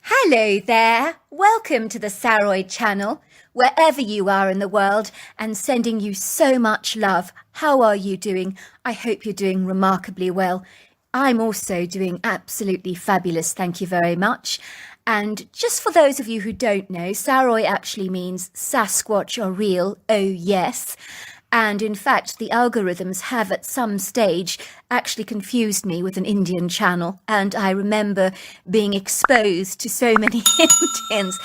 Hello there, welcome to the Saroy channel, wherever you are in the world, and sending you so much love. How are you doing? I hope you're doing remarkably well. I'm also doing absolutely fabulous, thank you very much. And just for those of you who don't know, Saroy actually means Sasquatch are real, oh yes. And in fact, the algorithms have at some stage actually confused me with an Indian channel. And I remember being exposed to so many Indians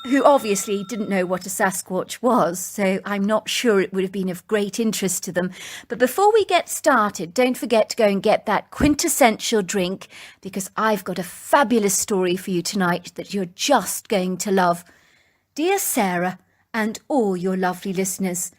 who obviously didn't know what a Sasquatch was. So I'm not sure it would have been of great interest to them. But before we get started, don't forget to go and get that quintessential drink, because I've got a fabulous story for you tonight that you're just going to love. Dear Sarah and all your lovely listeners,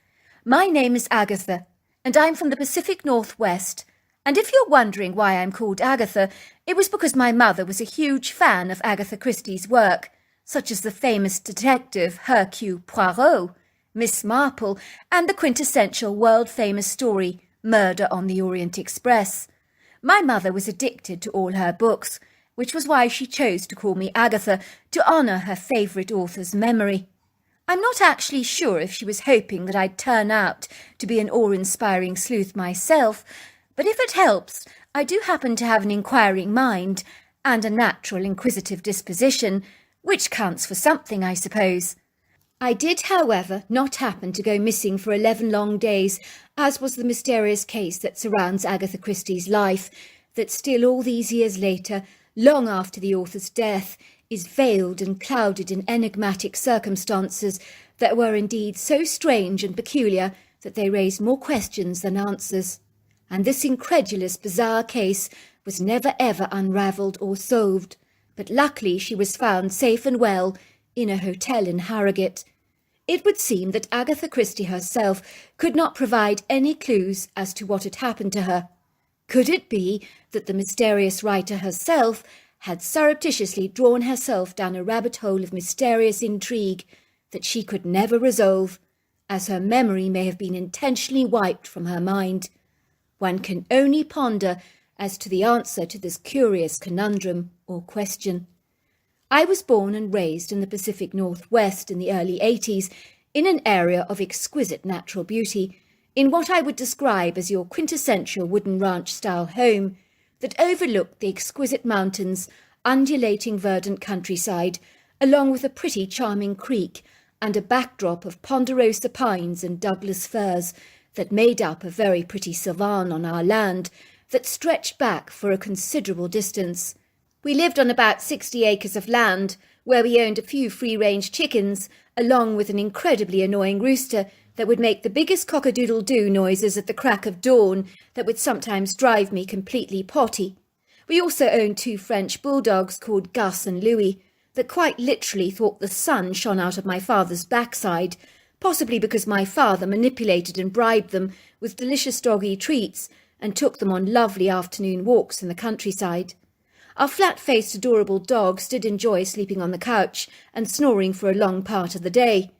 my name is Agatha, and I'm from the Pacific Northwest. And if you're wondering why I'm called Agatha, it was because my mother was a huge fan of Agatha Christie's work, such as the famous detective Hercule Poirot, Miss Marple, and the quintessential world-famous story Murder on the Orient Express. My mother was addicted to all her books, which was why she chose to call me Agatha to honour her favourite author's memory. I'm not actually sure if she was hoping that I'd turn out to be an awe-inspiring sleuth myself, but if it helps, I do happen to have an inquiring mind and a natural inquisitive disposition, which counts for something, I suppose. I did, however, not happen to go missing for 11 long days, as was the mysterious case that surrounds Agatha Christie's life, that still all these years later, long after the author's death, is veiled and clouded in enigmatic circumstances that were indeed so strange and peculiar that they raised more questions than answers. And this incredulous, bizarre case was never ever unravelled or solved, but luckily she was found safe and well in a hotel in Harrogate. It would seem that Agatha Christie herself could not provide any clues as to what had happened to her. Could it be that the mysterious writer herself had surreptitiously drawn herself down a rabbit hole of mysterious intrigue that she could never resolve, as her memory may have been intentionally wiped from her mind? One can only ponder as to the answer to this curious conundrum or question. I was born and raised in the Pacific Northwest in the early 80s, in an area of exquisite natural beauty, in what I would describe as your quintessential wooden ranch-style home, that overlooked the exquisite mountains, undulating verdant countryside, along with a pretty charming creek and a backdrop of ponderosa pines and Douglas firs that made up a very pretty savanne on our land that stretched back for a considerable distance. We lived on about 60 acres of land, where we owned a few free-range chickens, along with an incredibly annoying rooster that would make the biggest cock-a-doodle-doo noises at the crack of dawn that would sometimes drive me completely potty. We also owned 2 French bulldogs called Gus and Louis that quite literally thought the sun shone out of my father's backside, possibly because my father manipulated and bribed them with delicious doggy treats and took them on lovely afternoon walks in the countryside. Our flat-faced adorable dogs did enjoy sleeping on the couch and snoring for a long part of the day.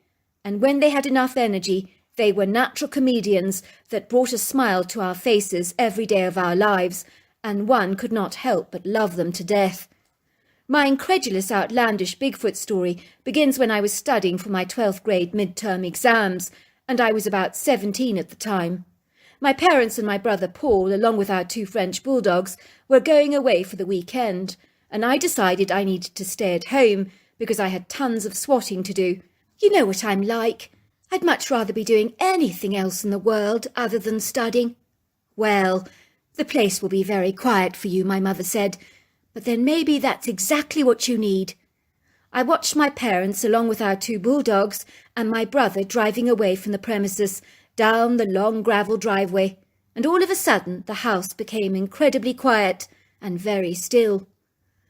And when they had enough energy, they were natural comedians that brought a smile to our faces every day of our lives, and one could not help but love them to death. My incredulous, outlandish Bigfoot story begins when I was studying for my 12th grade midterm exams, and I was about 17 at the time. My parents and my brother Paul, along with our 2 French bulldogs, were going away for the weekend, and I decided I needed to stay at home because I had tons of swatting to do. You know what I'm like. I'd much rather be doing anything else in the world other than studying. Well, the place will be very quiet for you, my mother said, but then maybe that's exactly what you need. I watched my parents, along with our 2 bulldogs, and my brother driving away from the premises down the long gravel driveway, and all of a sudden the house became incredibly quiet and very still.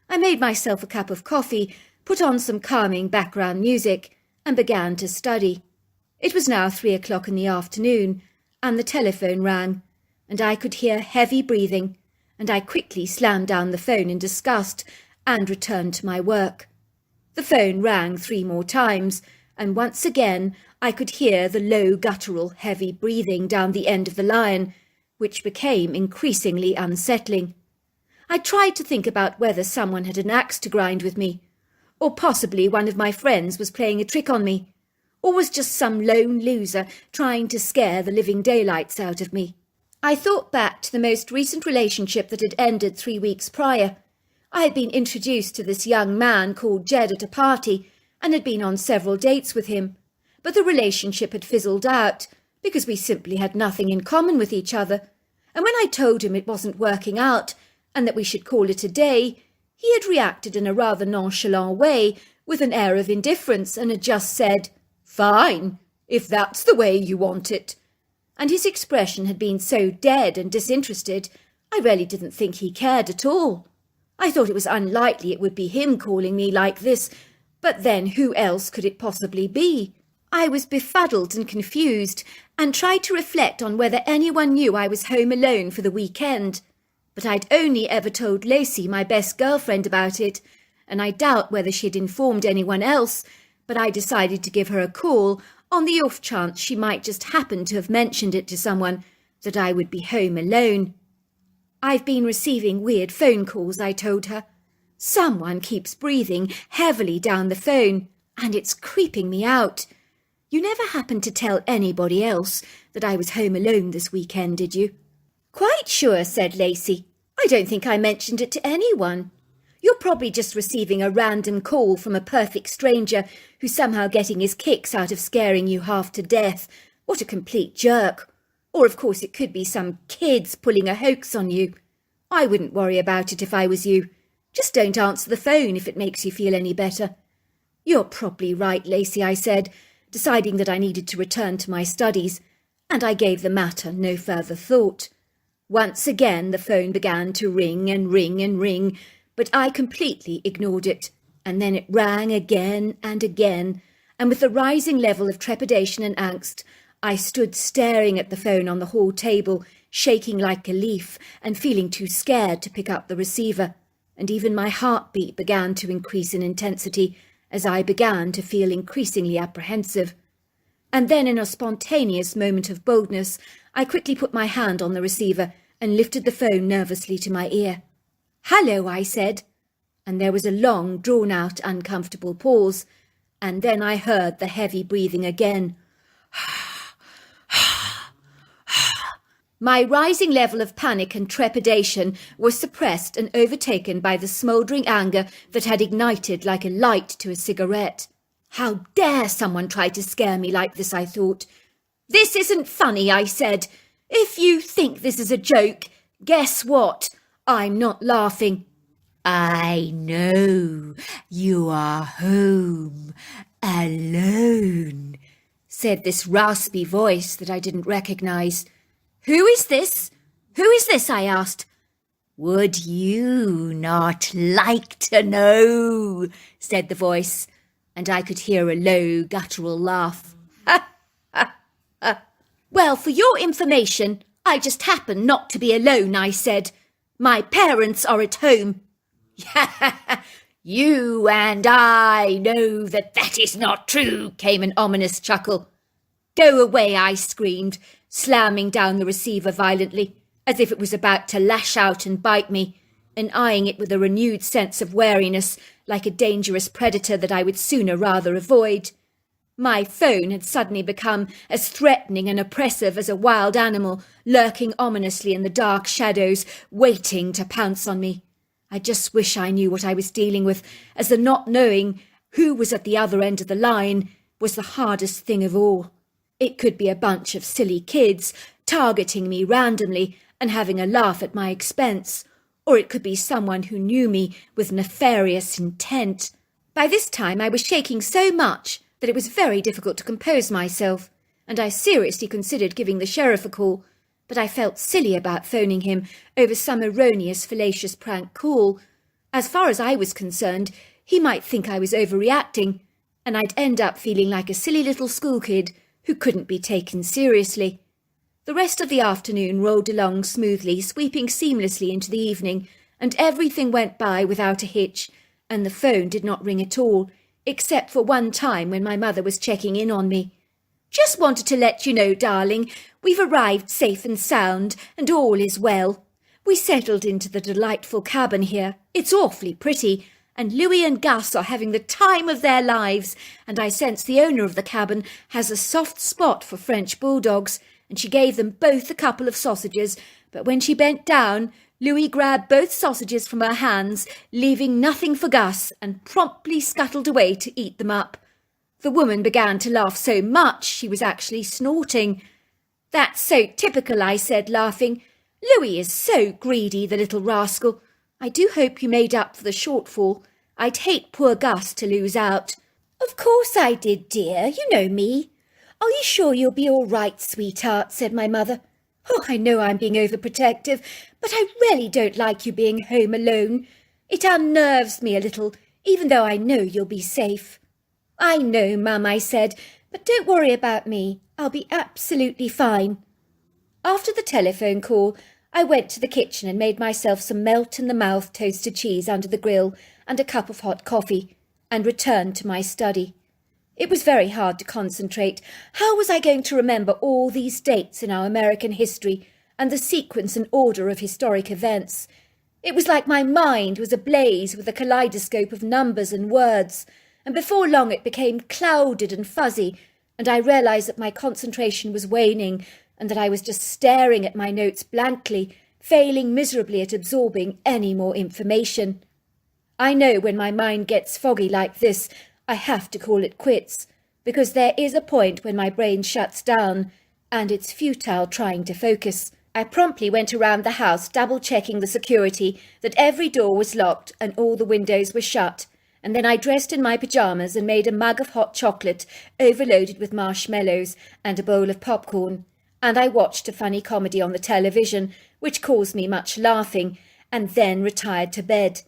I made myself a cup of coffee, put on some calming background music, and began to study. It was now 3 o'clock in the afternoon, and the telephone rang, and I could hear heavy breathing, and I quickly slammed down the phone in disgust and returned to my work. The phone rang 3 more times, and once again I could hear the low, guttural, heavy breathing down the end of the line, which became increasingly unsettling. I tried to think about whether someone had an axe to grind with me, Or possibly one of my friends was playing a trick on me, or was just some lone loser trying to scare the living daylights out of me. I thought back to the most recent relationship that had ended 3 weeks prior. I had been introduced to this young man called Jed at a party and had been on several dates with him, but the relationship had fizzled out because we simply had nothing in common with each other, and when I told him it wasn't working out and that we should call it a day, he had reacted in a rather nonchalant way with an air of indifference and had just said, "Fine, if that's the way you want it." And his expression had been so dead and disinterested, I really didn't think he cared at all. I thought it was unlikely it would be him calling me like this, but then who else could it possibly be? I was befuddled and confused and tried to reflect on whether anyone knew I was home alone for the weekend. But I'd only ever told Lacey, my best girlfriend, about it, and I doubt whether she'd informed anyone else, but I decided to give her a call on the off chance she might just happen to have mentioned it to someone, that I would be home alone. "I've been receiving weird phone calls," I told her. "Someone keeps breathing heavily down the phone, and it's creeping me out. You never happened to tell anybody else that I was home alone this weekend, did you?" "Quite sure," said Lacey. "I don't think I mentioned it to anyone. You're probably just receiving a random call from a perfect stranger who's somehow getting his kicks out of scaring you half to death. What a complete jerk. Or of course it could be some kids pulling a hoax on you. I wouldn't worry about it if I was you. Just don't answer the phone if it makes you feel any better." "You're probably right, Lacey," I said, deciding that I needed to return to my studies, and I gave the matter no further thought. Once again the phone began to ring and ring and ring, but I completely ignored it, and then it rang again and again, and with the rising level of trepidation and angst, I stood staring at the phone on the hall table, shaking like a leaf and feeling too scared to pick up the receiver, and even my heartbeat began to increase in intensity as I began to feel increasingly apprehensive. And then in a spontaneous moment of boldness, I quickly put my hand on the receiver and lifted the phone nervously to my ear. "Hello," I said, and there was a long, drawn-out, uncomfortable pause, and then I heard the heavy breathing again. My rising level of panic and trepidation was suppressed and overtaken by the smouldering anger that had ignited like a light to a cigarette. How dare someone try to scare me like this, I thought. "This isn't funny," I said. "If you think this is a joke, guess what? I'm not laughing." "I know you are home alone," said this raspy voice that I didn't recognize. "Who is this? Who is this?" I asked. "Would you not like to know?" said the voice, and I could hear a low, guttural laugh. "Ha, ha, ha. Well, for your information, I just happen not to be alone," I said. "My parents are at home." "You and I know that is not true," came an ominous chuckle. "Go away," I screamed, slamming down the receiver violently, as if it was about to lash out and bite me, and eyeing it with a renewed sense of wariness, like a dangerous predator that I would sooner rather avoid. My phone had suddenly become as threatening and oppressive as a wild animal, lurking ominously in the dark shadows, waiting to pounce on me. I just wish I knew what I was dealing with, as the not knowing who was at the other end of the line was the hardest thing of all. It could be a bunch of silly kids targeting me randomly and having a laugh at my expense, or it could be someone who knew me with nefarious intent. By this time I was shaking so much that it was very difficult to compose myself, and I seriously considered giving the sheriff a call, but I felt silly about phoning him over some erroneous fallacious prank call. As far as I was concerned, he might think I was overreacting, and I'd end up feeling like a silly little school kid who couldn't be taken seriously. The rest of the afternoon rolled along smoothly, sweeping seamlessly into the evening, and everything went by without a hitch, and the phone did not ring at all, except for one time when my mother was checking in on me. "Just wanted to let you know, darling, we've arrived safe and sound, and all is well. We settled into the delightful cabin here. It's awfully pretty, and Louis and Gus are having the time of their lives, and I sense the owner of the cabin has a soft spot for French bulldogs, and she gave them both a couple of sausages, but when she bent down, Louis grabbed both sausages from her hands, leaving nothing for Gus, and promptly scuttled away to eat them up. The woman began to laugh so much she was actually snorting. "That's so typical," I said, laughing. "Louis is so greedy, the little rascal. I do hope you made up for the shortfall. I'd hate poor Gus to lose out." "Of course I did, dear. You know me." "Are you sure you'll be all right, sweetheart?" said my mother. "Oh, I know I'm being overprotective, but I really don't like you being home alone. It unnerves me a little, even though I know you'll be safe." "I know, Mum," I said, "but don't worry about me. I'll be absolutely fine." After the telephone call, I went to the kitchen and made myself some melt-in-the-mouth toasted cheese under the grill and a cup of hot coffee, and returned to my study. It was very hard to concentrate. How was I going to remember all these dates in our American history and the sequence and order of historic events? It was like my mind was ablaze with a kaleidoscope of numbers and words, and before long it became clouded and fuzzy, and I realised that my concentration was waning and that I was just staring at my notes blankly, failing miserably at absorbing any more information. I know when my mind gets foggy like this, I have to call it quits, because there is a point when my brain shuts down, and it's futile trying to focus. I promptly went around the house double-checking the security, that every door was locked and all the windows were shut, and then I dressed in my pyjamas and made a mug of hot chocolate overloaded with marshmallows and a bowl of popcorn, and I watched a funny comedy on the television, which caused me much laughing, and then retired to bed.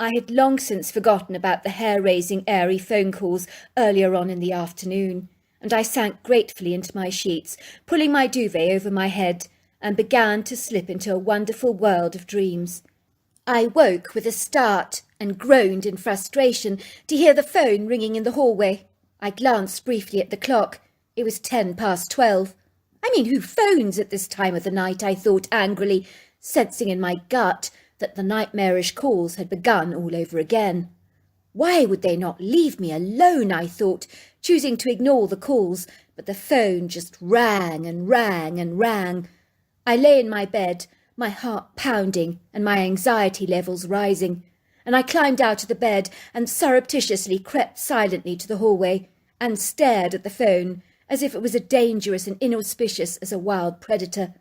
I had long since forgotten about the hair-raising airy phone calls earlier on in the afternoon, and I sank gratefully into my sheets, pulling my duvet over my head, and began to slip into a wonderful world of dreams. I woke with a start and groaned in frustration to hear the phone ringing in the hallway. I glanced briefly at the clock. It was 12:10. I mean, who phones at this time of the night, I thought angrily, sensing in my gut that the nightmarish calls had begun all over again. Why would they not leave me alone, I thought, choosing to ignore the calls, but the phone just rang and rang and rang. I lay in my bed, my heart pounding and my anxiety levels rising, and I climbed out of the bed and surreptitiously crept silently to the hallway and stared at the phone as if it was as dangerous and inauspicious as a wild predator.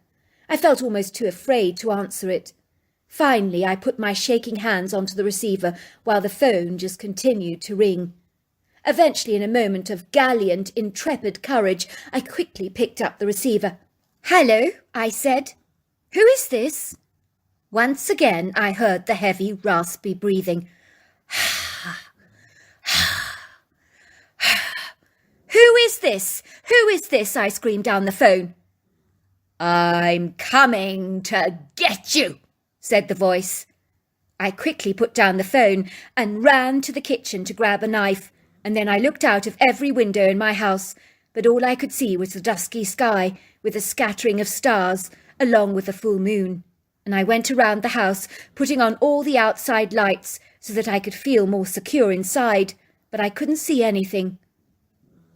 I felt almost too afraid to answer it. Finally, I put my shaking hands onto the receiver while the phone just continued to ring. Eventually, in a moment of gallant, intrepid courage, I quickly picked up the receiver. "Hello," I said. "Who is this?" Once again, I heard the heavy, raspy breathing. "Who is this? Who is this?" I screamed down the phone. "I'm coming to get you," said the voice. I quickly put down the phone and ran to the kitchen to grab a knife, and then I looked out of every window in my house, but all I could see was the dusky sky with a scattering of stars, along with the full moon. And I went around the house, putting on all the outside lights so that I could feel more secure inside, but I couldn't see anything.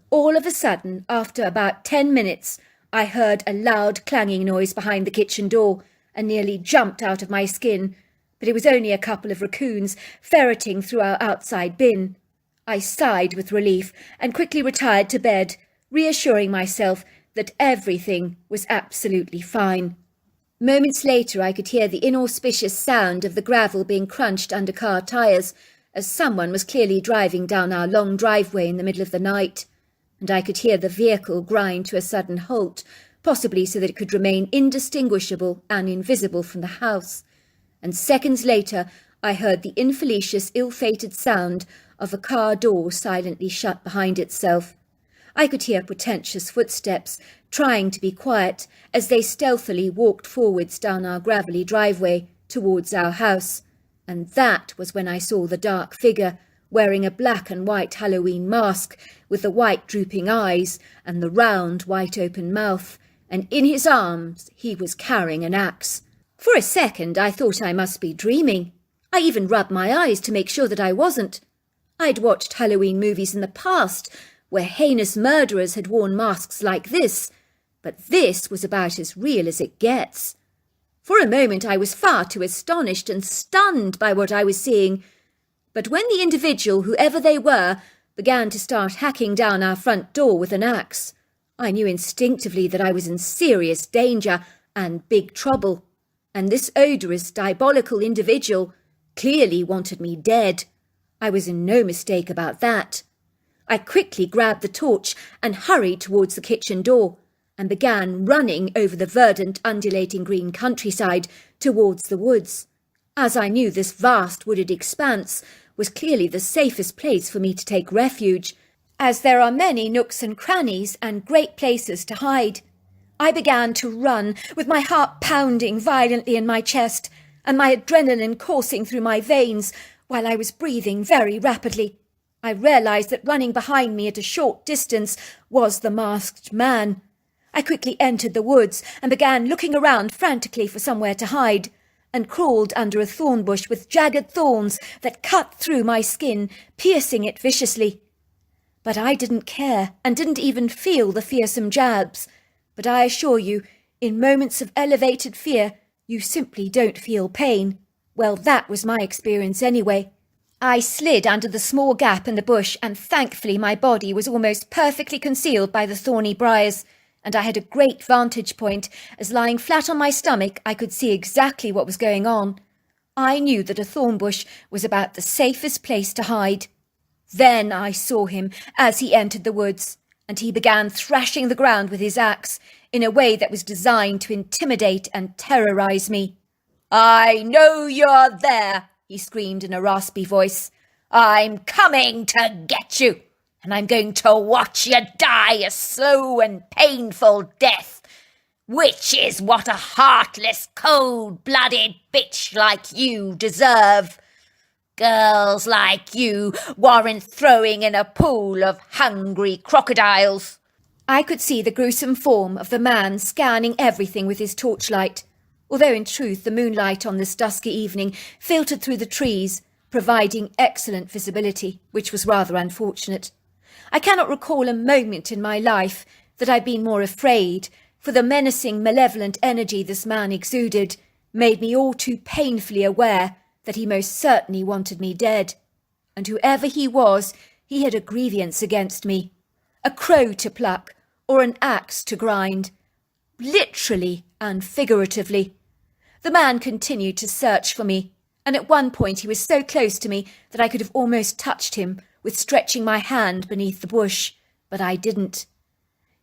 All of a sudden, after about 10 minutes, I heard a loud clanging noise behind the kitchen door and nearly jumped out of my skin, but it was only a couple of raccoons ferreting through our outside bin. I sighed with relief and quickly retired to bed, reassuring myself that everything was absolutely fine. Moments later, I could hear the inauspicious sound of the gravel being crunched under car tyres, as someone was clearly driving down our long driveway in the middle of the night, and I could hear the vehicle grind to a sudden halt, possibly so that it could remain indistinguishable and invisible from the house. And seconds later, I heard the infelicious, ill-fated sound of a car door silently shut behind itself. I could hear pretentious footsteps, trying to be quiet, as they stealthily walked forwards down our gravelly driveway towards our house, and that was when I saw the dark figure, wearing a black and white Halloween mask, with the white drooping eyes and the round white open mouth, and in his arms he was carrying an axe. For a second I thought I must be dreaming. I even rubbed my eyes to make sure that I wasn't. I'd watched Halloween movies in the past where heinous murderers had worn masks like this, but this was about as real as it gets. For a moment I was far too astonished and stunned by what I was seeing, but when the individual, whoever they were, began to start hacking down our front door with an axe, I knew instinctively that I was in serious danger and big trouble, and this odorous, diabolical individual clearly wanted me dead. I was in no mistake about that. I quickly grabbed the torch and hurried towards the kitchen door, and began running over the verdant, undulating green countryside towards the woods, as I knew this vast wooded expanse was clearly the safest place for me to take refuge, as there are many nooks and crannies and great places to hide. I began to run, with my heart pounding violently in my chest, and my adrenaline coursing through my veins, while I was breathing very rapidly. I realized that running behind me at a short distance was the masked man. I quickly entered the woods and began looking around frantically for somewhere to hide, and crawled under a thorn bush with jagged thorns that cut through my skin, piercing it viciously. But I didn't care and didn't even feel the fearsome jabs. But I assure you, in moments of elevated fear, you simply don't feel pain. Well, that was my experience anyway. I slid under the small gap in the bush, and thankfully my body was almost perfectly concealed by the thorny briars, and I had a great vantage point, as lying flat on my stomach I could see exactly what was going on. I knew that a thorn bush was about the safest place to hide. Then I saw him as he entered the woods, and he began thrashing the ground with his axe in a way that was designed to intimidate and terrorize me. "I know you're there," he screamed in a raspy voice. "I'm coming to get you, and I'm going to watch you die a slow and painful death, which is what a heartless, cold-blooded bitch like you deserve. Girls like you warrant throwing in a pool of hungry crocodiles." I could see the gruesome form of the man scanning everything with his torchlight, although in truth the moonlight on this dusky evening filtered through the trees, providing excellent visibility, which was rather unfortunate. I cannot recall a moment in my life that I'd been more afraid, for the menacing, malevolent energy this man exuded made me all too painfully aware that he most certainly wanted me dead. And whoever he was, he had a grievance against me, a crow to pluck, or an axe to grind, literally and figuratively. The man continued to search for me, and at one point he was so close to me that I could have almost touched him with stretching my hand beneath the bush, but I didn't.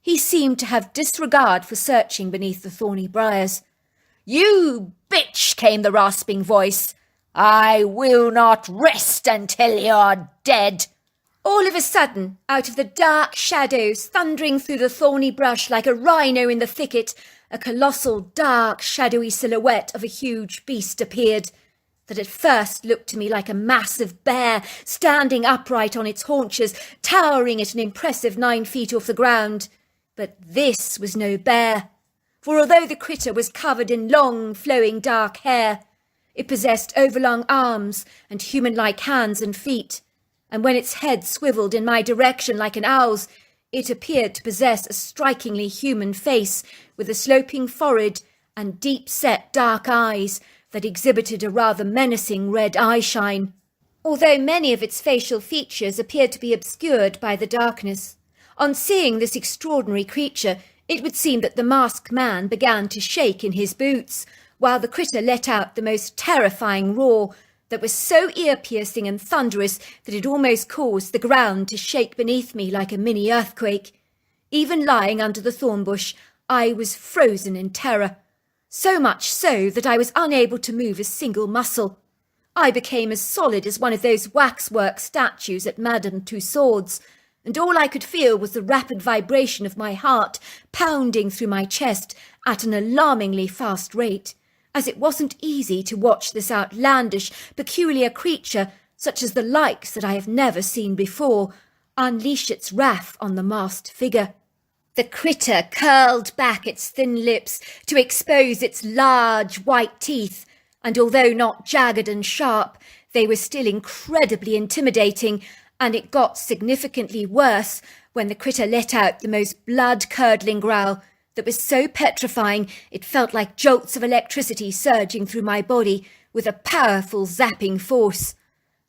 He seemed to have disregard for searching beneath the thorny briars. "You bitch," came the rasping voice. "I will not rest until you're dead." All of a sudden, out of the dark shadows, thundering through the thorny brush like a rhino in the thicket, a colossal, dark, shadowy silhouette of a huge beast appeared, that at first looked to me like a massive bear, standing upright on its haunches, towering at an impressive 9 feet off the ground. But this was no bear, for although the critter was covered in long, flowing dark hair, it possessed overlong arms and human-like hands and feet, and when its head swiveled in my direction like an owl's, it appeared to possess a strikingly human face with a sloping forehead and deep-set dark eyes that exhibited a rather menacing red eye-shine. Although many of its facial features appeared to be obscured by the darkness, on seeing this extraordinary creature, it would seem that the masked man began to shake in his boots, while the critter let out the most terrifying roar that was so ear-piercing and thunderous that it almost caused the ground to shake beneath me like a mini-earthquake. Even lying under the thorn bush, I was frozen in terror, so much so that I was unable to move a single muscle. I became as solid as one of those waxwork statues at Madame Tussauds, and all I could feel was the rapid vibration of my heart pounding through my chest at an alarmingly fast rate, as it wasn't easy to watch this outlandish, peculiar creature, such as the likes that I have never seen before, unleash its wrath on the masked figure. The critter curled back its thin lips to expose its large white teeth, and although not jagged and sharp, they were still incredibly intimidating, and it got significantly worse when the critter let out the most blood-curdling growl that was so petrifying it felt like jolts of electricity surging through my body with a powerful zapping force.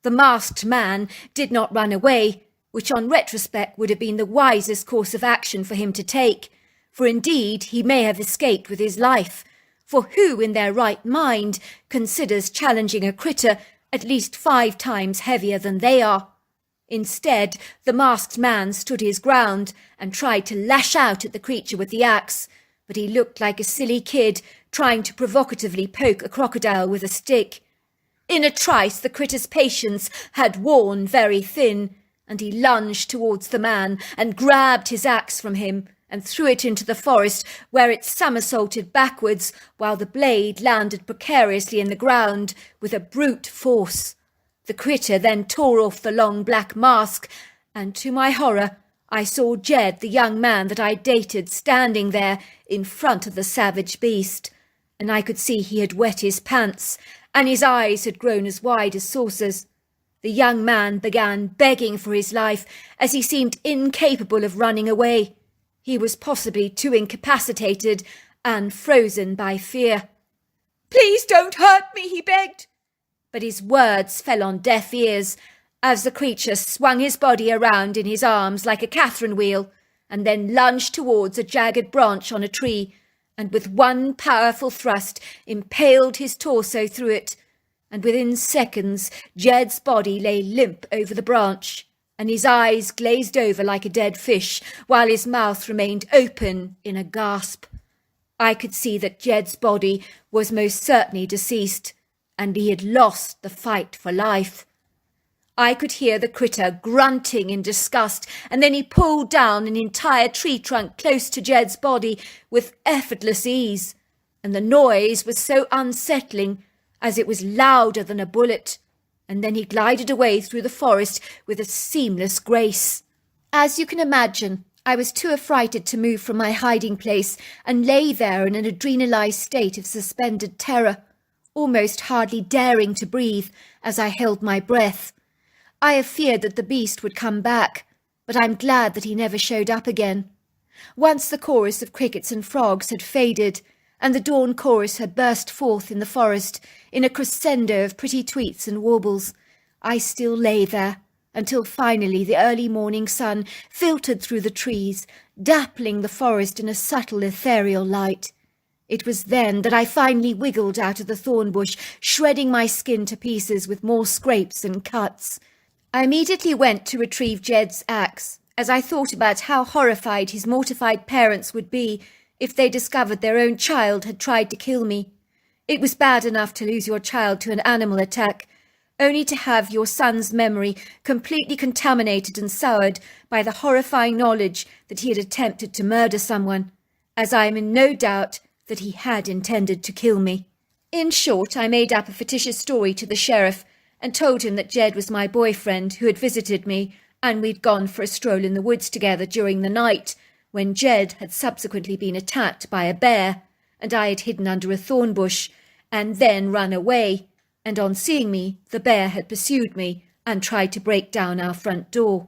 The masked man did not run away, which on retrospect would have been the wisest course of action for him to take, for indeed he may have escaped with his life, for who in their right mind considers challenging a critter at least 5 times heavier than they are? Instead, the masked man stood his ground and tried to lash out at the creature with the axe, but he looked like a silly kid trying to provocatively poke a crocodile with a stick. In a trice, the critter's patience had worn very thin, and he lunged towards the man and grabbed his axe from him and threw it into the forest, where it somersaulted backwards while the blade landed precariously in the ground with a brute force. The critter then tore off the long black mask, and to my horror, I saw Jed, the young man that I dated, standing there in front of the savage beast, and I could see he had wet his pants, and his eyes had grown as wide as saucers. The young man began begging for his life, as he seemed incapable of running away. He was possibly too incapacitated and frozen by fear. "Please don't hurt me," he begged. But his words fell on deaf ears as the creature swung his body around in his arms like a Catherine wheel and then lunged towards a jagged branch on a tree and with one powerful thrust impaled his torso through it, and within seconds Jed's body lay limp over the branch and his eyes glazed over like a dead fish while his mouth remained open in a gasp. I could see that Jed's body was most certainly deceased, and he had lost the fight for life. I could hear the critter grunting in disgust, and then he pulled down an entire tree trunk close to Jed's body with effortless ease, and the noise was so unsettling as it was louder than a bullet, and then he glided away through the forest with a seamless grace. As you can imagine, I was too affrighted to move from my hiding place and lay there in an adrenalized state of suspended terror, almost hardly daring to breathe as I held my breath. I have feared that the beast would come back, but I'm glad that he never showed up again. Once the chorus of crickets and frogs had faded, and the dawn chorus had burst forth in the forest in a crescendo of pretty tweets and warbles, I still lay there, until finally the early morning sun filtered through the trees, dappling the forest in a subtle ethereal light. It was then that I finally wiggled out of the thorn bush, shredding my skin to pieces with more scrapes and cuts. I immediately went to retrieve Jed's axe, as I thought about how horrified his mortified parents would be if they discovered their own child had tried to kill me. It was bad enough to lose your child to an animal attack, only to have your son's memory completely contaminated and soured by the horrifying knowledge that he had attempted to murder someone, as I am in no doubt that he had intended to kill me. In short, I made up a fictitious story to the sheriff and told him that Jed was my boyfriend who had visited me, and we'd gone for a stroll in the woods together during the night, when Jed had subsequently been attacked by a bear, and I had hidden under a thorn bush, and then run away, and on seeing me, the bear had pursued me and tried to break down our front door.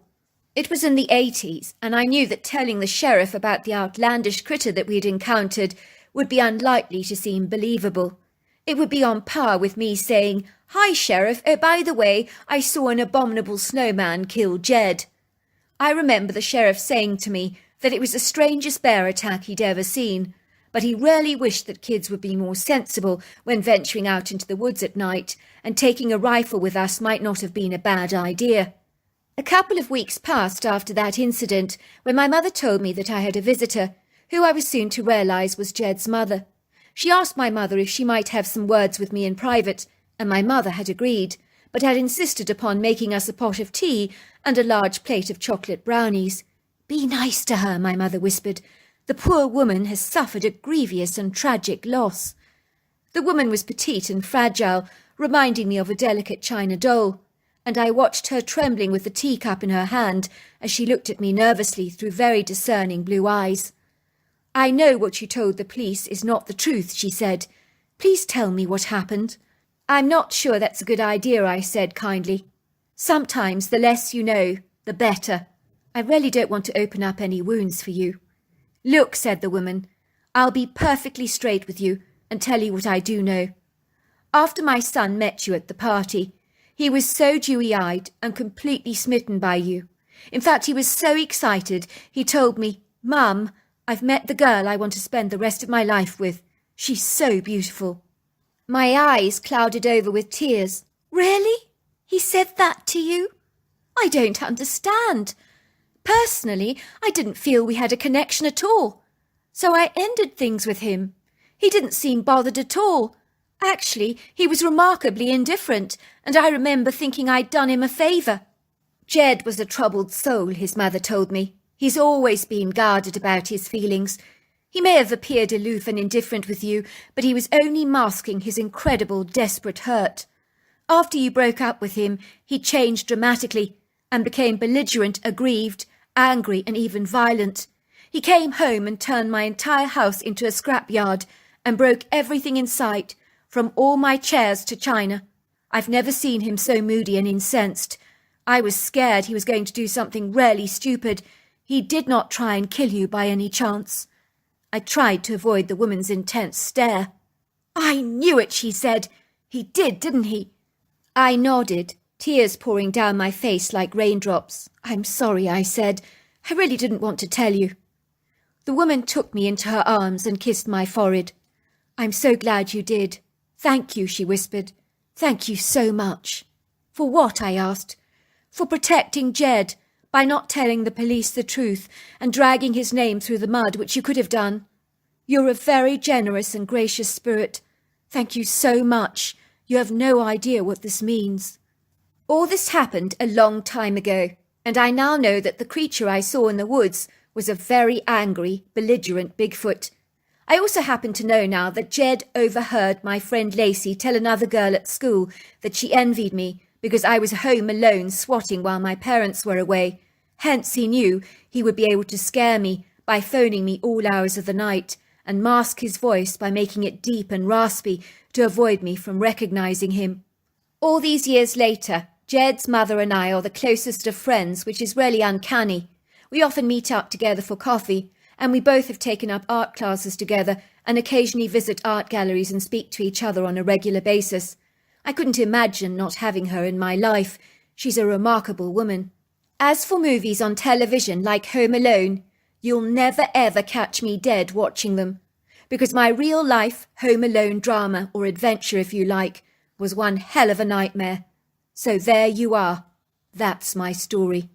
It was in the 80s, and I knew that telling the sheriff about the outlandish critter that we had encountered would be unlikely to seem believable. It would be on par with me saying, "Hi, Sheriff, by the way, I saw an abominable snowman kill Jed." I remember the sheriff saying to me that it was the strangest bear attack he'd ever seen, but he really wished that kids would be more sensible when venturing out into the woods at night, and taking a rifle with us might not have been a bad idea. A couple of weeks passed after that incident when my mother told me that I had a visitor, who I was soon to realise was Jed's mother. She asked my mother if she might have some words with me in private, and my mother had agreed, but had insisted upon making us a pot of tea and a large plate of chocolate brownies. "Be nice to her," my mother whispered. "The poor woman has suffered a grievous and tragic loss." The woman was petite and fragile, reminding me of a delicate china doll, and I watched her trembling with the teacup in her hand as she looked at me nervously through very discerning blue eyes. "I know what you told the police is not the truth," she said. "Please tell me what happened. I'm not sure that's a good idea, I said kindly. Sometimes the less you know, the better. I really don't want to open up any wounds for you. Look, said the woman, I'll be perfectly straight with you and tell you what I do know. After my son met you at the party, he was so dewy-eyed and completely smitten by you. In fact, he was so excited, he told me, Mum, I've met the girl I want to spend the rest of my life with. She's so beautiful. My eyes clouded over with tears. Really? He said that to you? I don't understand. Personally, I didn't feel we had a connection at all. So I ended things with him. He didn't seem bothered at all. Actually, he was remarkably indifferent, and I remember thinking I'd done him a favour. Jed was a troubled soul, his mother told me. He's always been guarded about his feelings. He may have appeared aloof and indifferent with you, but he was only masking his incredible, desperate hurt. After you broke up with him, he changed dramatically and became belligerent, aggrieved, angry and even violent. He came home and turned my entire house into a scrapyard and broke everything in sight, from all my chairs to china. I've never seen him so moody and incensed. I was scared he was going to do something really stupid. He did not try and kill you by any chance. I tried to avoid the woman's intense stare. I knew it, she said. He did, didn't he? I nodded, tears pouring down my face like raindrops. I'm sorry, I said. I really didn't want to tell you. The woman took me into her arms and kissed my forehead. I'm so glad you did. Thank you, she whispered. Thank you so much. For what? I asked. For protecting Jed, by not telling the police the truth and dragging his name through the mud, which you could have done. You're a very generous and gracious spirit. Thank you so much. You have no idea what this means. All this happened a long time ago, and I now know that the creature I saw in the woods was a very angry, belligerent Bigfoot. I also happen to know now that Jed overheard my friend Lacey tell another girl at school that she envied me because I was home alone swatting while my parents were away. Hence he knew he would be able to scare me by phoning me all hours of the night and mask his voice by making it deep and raspy to avoid me from recognizing him. All these years later, Jed's mother and I are the closest of friends, which is really uncanny. We often meet up together for coffee, and we both have taken up art classes together and occasionally visit art galleries and speak to each other on a regular basis. I couldn't imagine not having her in my life. She's a remarkable woman. As for movies on television like Home Alone, you'll never ever catch me dead watching them, because my real life Home Alone drama, or adventure if you like, was one hell of a nightmare. So there you are. That's my story.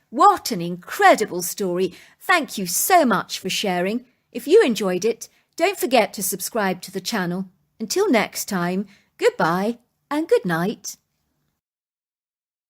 What an incredible story. Thank you so much for sharing. If you enjoyed it, don't forget to subscribe to the channel. Until next time, goodbye and good night.